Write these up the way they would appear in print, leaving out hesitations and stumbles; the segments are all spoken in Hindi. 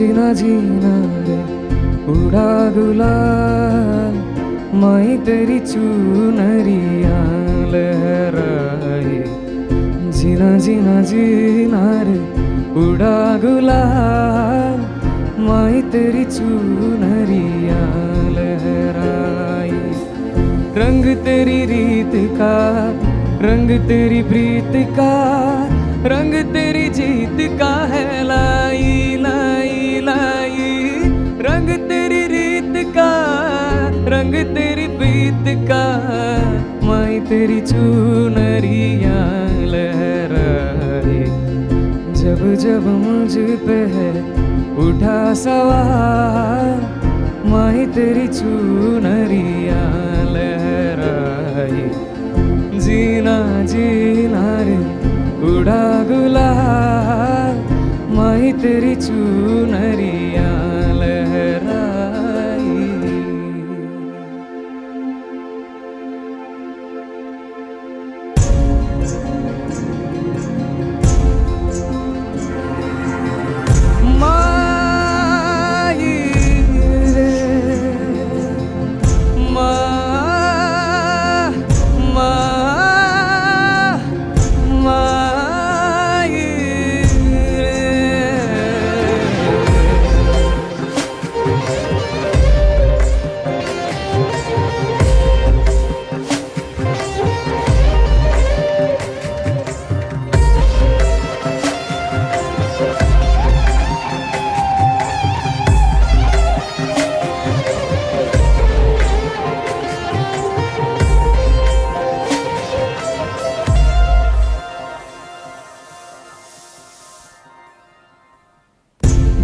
जीना जीना रे उड़ा गुलाल, माई तेरी चुनरिया लहराए। जीना जीना जीना रे उड़ा गुलाल, माई तेरी चुनरिया लहराए। रंग तेरी रीत का, रंग तेरी प्रीत का, रंग तेरी जीत का है लाई लाई लाई। रंग तेरी रीत का, रंग तेरी प्रीत का, माई तेरी चुनरिया लहराए। जब जब मुझ पे है उठा सवार, माई तेरी चुनरिया लहराए। जीना जीना रे उड़ा गुलाल, माई तेरी चुनरिया लहराई। माई रे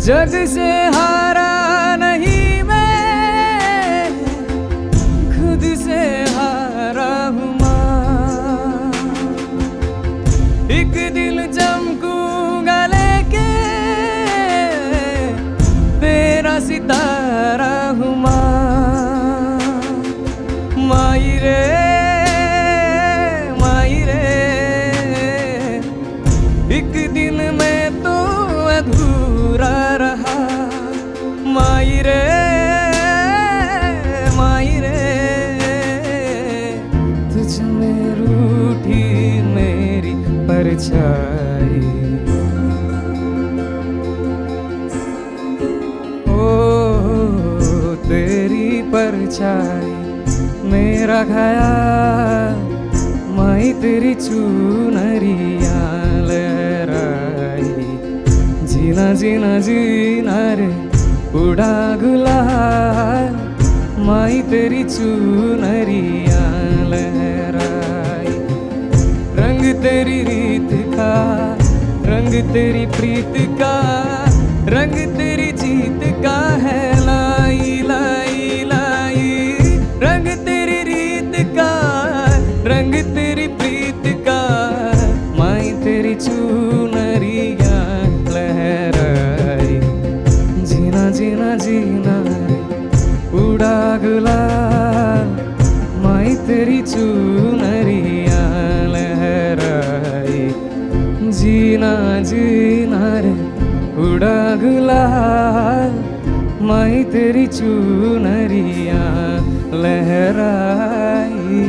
जग से हारा नहीं मैं, खुद से हारा हूँ माँ। एक दिल चमकूंगा लेके, तेरा सितारा हूँ माँ। माई रे माई रे, एक दिन मैं तो अधूरा रहा। माई रे माई रे, तुझ में रूठी मेरी परछाई। ओ तेरी परछाई मेरा ख्याल, माई तेरी चुनरिया लहराई। जीना जीना जीना रे उड़ा गुलाल, माई तेरी चुनरिया लहराई। रंग तेरी रीत का, रंग तेरी प्रीत का, रंग तेरी जीत का है लाई लाई लाई। रंग तेरी रीत का, रंग तेरी प्रीत का, माई तेरी चुनरिया लहराई। जीना जीना जीना उड़ा गुलाल, माई तेरी चुनरिया लहराई। जीना जीना रे उड़ा गुलाल, माई तेरी चुनरिया लहराई।